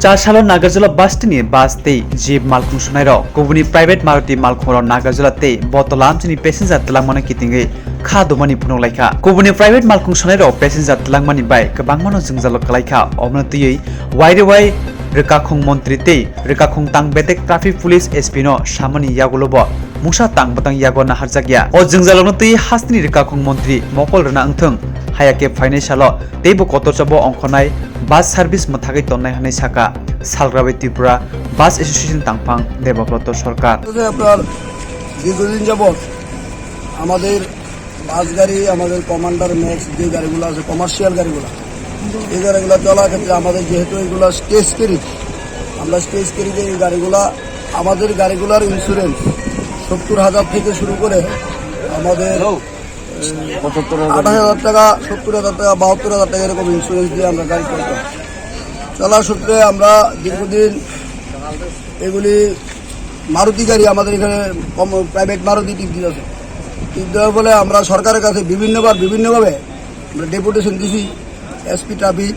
চারশাল নাগারজলা বাসটিনি বাসতেই zip মালকুং সোনাইरok गुबुननि private Maruti मालखुंआव नागारजलाते बतलामनि passenger Twlangma कितिङै खादमानि फुनुलायखा गुबुननि private मालकुं सोनाइरok passenger Twlangma bye गोबां मानो जोंजाल कलायखा अमनतियै वाइरेवाय रोकाखं मन्त्रि ते रोकाखं तां बेटेक ट्राफिक पुलिस एसपी नो सामनि यागुलबो मुसा तां बतां यागो नाहारजागिया अ जोंजालनो तै हासनि रोकाखं मन्त्रि मकल रना अंथों हायाके फाइनेन्सियालो तेबो कतरजबो अंखनाय বাস সার্ভিস মথাগै তন্নাই হাनै সাকা সালগ্রাবে ত্রিপুরা বাস অ্যাসোসিয়েশন তাংপাং দেবব্রত সরকার আপনার দীর্ঘদিন যাবত আমাদের বাস গাড়ি আমাদের কমান্ডার ম্যাক্স যে গাড়িগুলো আছে কমার্শিয়াল গাড়িগুলো এই গাড়িগুলো চলার ক্ষেত্রে আমাদের যেহেতু এগুলো স্টেজ ক্যারি আমরা স্টেজ ক্যারি যে এই গাড়িগুলো আমাদের গাড়িগুলোর ইন্স্যুরেন্স 70,000 থেকে শুরু করে আমাদের 28,000 টাকা 70,000 টাকা 72,000 টাকা এরকম ইন্স্যুরেন্স দিয়ে আমরা গাড়ি চলতাম চলার সূত্রে আমরা দীর্ঘদিন এগুলি মারুতি গাড়ি আমাদের এখানে প্রাইভেট মারুতি টিপ দিয়েছে টিপ দেওয়ার ফলে আমরা সরকারের কাছে বিভিন্নভাবে আমরা ডেপুটেশন দিছি এসপি ট্রাফিক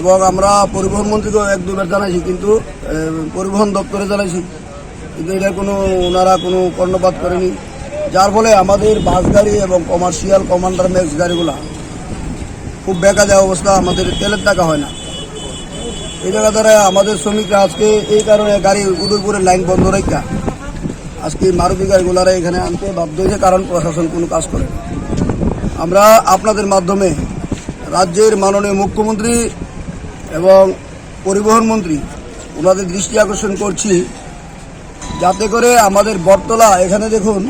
এবং আমরা পরিবহন মন্ত্রীকেও 1-2 বার জানাইছি কিন্তু পরিবহন দপ্তরে জানাইছি কিন্তু এটা ওনারা কোনো কর্ণপাত করেনি যার ফলে আমাদের বাস গাড়ি এবং কমার্শিয়াল কমান্ডার ম্যাক্স গাড়িগুলো খুব বেকার অবস্থা আমাদের তেলের টাকা হয় না এই জায়গা দ্বারা আমাদের শ্রমিকরা আজকে এই কারণে গাড়ি উদয়পুরের লাইন বন্ধ রেখা আজকে মারুতি গাড়িগুলারা এখানে আনতে বাধ্য হয়েছে কারণ প্রশাসন কোনো কাজ করে আমরা আপনাদের মাধ্যমে রাজ্যের মাননীয় মুখ্যমন্ত্রী এবং পরিবহন মন্ত্রী ওনাদের দৃষ্টি আকর্ষণ করছি যাতে করে আমাদের বটতলা এখানে দেখুন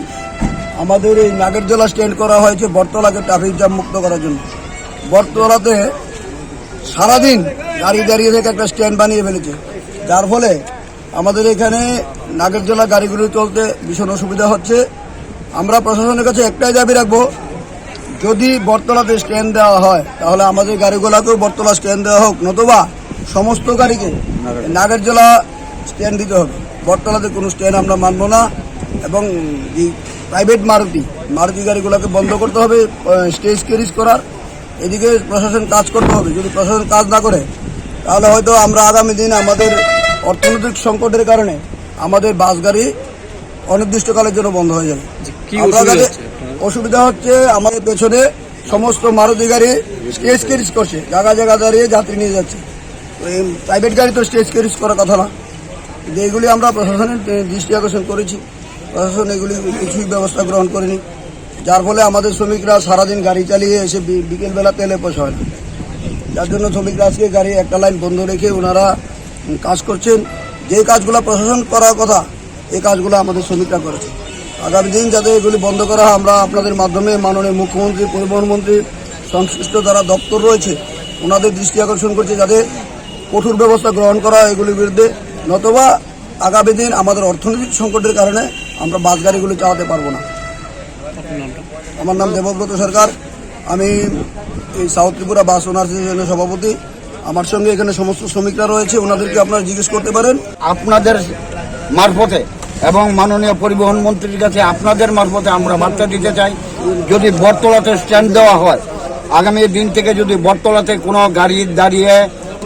আমাদের এই নাগেরজলা স্ট্যান্ড করা হয়েছে বটতলাকে ট্রাফিক জ্যাম মুক্ত করার জন্য বটতলাতে সারাদিন গাড়ি দাঁড়িয়ে থেকে একটা স্ট্যান্ড বানিয়ে ফেলেছে যার ফলে আমাদের এখানে নাগেরজলা গাড়িগুলো চলতে ভীষণ অসুবিধা হচ্ছে আমরা প্রশাসনের কাছে একটাই দাবি রাখবো যদি বটতলাতে স্ট্যান্ড দেওয়া হয় তাহলে আমাদের গাড়িগুলোকেও বটতলা স্ট্যান্ড দেওয়া হোক নতুবা সমস্ত গাড়িকে নাগেরজলা স্ট্যান্ড দিতে হবে বটতলাতে কোনো স্ট্যান্ড আমরা মানব না এবং এই প্রাইভেট মারুতি গাড়িগুলোকে বন্ধ করতে হবে স্টেজ ক্যারিজ করার এদিকে প্রশাসন কাজ করতে হবে যদি প্রশাসন কাজ না করে তাহলে হয়তো আমরা আগামী দিন আমাদের অর্থনৈতিক সংকটের কারণে আমাদের বাস গাড়ি অনির্দিষ্টকালের জন্য বন্ধ হয়ে যাবে অসুবিধা হচ্ছে আমাদের পেছনে সমস্ত মারুতি গাড়ি স্টেজ ক্যারিজ করছে জায়গা দাঁড়িয়ে যাত্রী নিয়ে যাচ্ছে তো এই প্রাইভেট গাড়ি তো স্টেজ ক্যারিজ করার কথা না কিন্তু এগুলি আমরা প্রশাসনের দৃষ্টি আকর্ষণ করেছি প্রশাসন এগুলি কিছুই ব্যবস্থা গ্রহণ করেনি যার ফলে আমাদের শ্রমিকরা সারাদিন গাড়ি চালিয়ে এসে বিকেলবেলা তেলে পয়সা হয় না যার জন্য শ্রমিকরা আজকে গাড়ি একটা লাইন বন্ধ রেখে ওনারা কাজ করছেন যে কাজগুলো প্রশাসন করার কথা এই কাজগুলো আমাদের শ্রমিকরা করেছে আগামী দিন যাতে এগুলি বন্ধ করা হয় আমরা আপনাদের মাধ্যমে মাননীয় মুখ্যমন্ত্রী পরিবহন মন্ত্রী সংশ্লিষ্ট যারা দপ্তর রয়েছে ওনাদের দৃষ্টি আকর্ষণ করছে যাতে কঠোর ব্যবস্থা গ্রহণ করা এগুলির বিরুদ্ধে নতুবা আগামী দিন আমাদের অর্থনৈতিক সংকটের কারণে আমরা বাস গাড়িগুলি চালাতে পারবো না আমার নাম দেবব্রত সরকার আমি এই সাউথ ত্রিপুরা বাস ওনার্স অ্যাসোসিয়েশনের সভাপতি আমার সঙ্গে এখানে সমস্ত শ্রমিকরা রয়েছে ওনাদেরকে আপনারা জিজ্ঞেস করতে পারেন আপনাদের মারফতে এবং মাননীয় পরিবহন মন্ত্রীর কাছে আপনাদের মারফতে আমরা বার্তা দিতে চাই যদি বটতলাতে স্ট্যান্ড দেওয়া হয় আগামী দিন থেকে যদি বটতলাতে কোনো গাড়ি দাঁড়িয়ে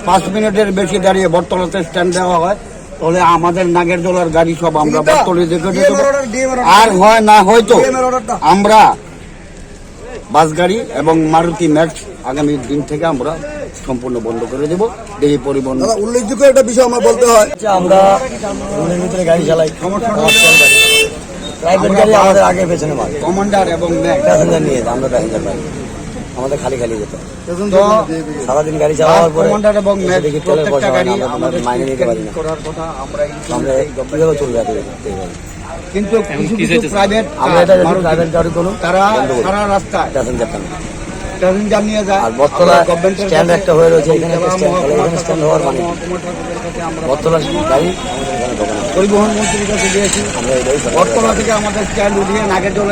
5 মিনিটের বেশি দাঁড়িয়ে বটতলাতে স্ট্যান্ড দেওয়া হয় তাহলে আমাদের নাগেরজলার গাড়ি সব আমরা বটতলে দেখে দেবো আর হয় না হয়তো আমরা বাস গাড়ি এবং মারুতি ম্যাক্স আগামী দিন থেকে আমরা সম্পূর্ণ বন্ধ করে দেবো এই পরিবহন উল্লেখযোগ্য একটা বিষয় আমার বলতে হয় আমরা রুমের ভিতরে গাড়ি চালাই প্রাইভেট গাড়ি আমাদের আগে পেছনে মাল কমান্ডার এবং প্যাসেঞ্জার নিয়ে আমরা প্যাসেঞ্জার পাই আমাদের খালি যেত তো সারাদিন গাড়ি চালানোর পরে কমান্ডার এবং প্রত্যেকটা গাড়ি আমাদের মাইনে নিতে পারি না করার কথা আমরা কিভাবে চলবে কিন্তু কিছু প্রাইভেট আমরা এটা প্রাইভেট গাড়ি কোনো তারা সারা রাস্তায় প্যাসেঞ্জার নিয়ে যায় আর বটতলা স্ট্যান্ড একটা হয়ে রয়েছে এখানে স্ট্যান্ড হওয়ার মানে বটতলা গাড়ি পরিবহন মন্ত্রীর কাছে দিয়েছি বটতলা থেকে আমাদের স্ট্যান্ড উঠিয়ে নাগেরজলা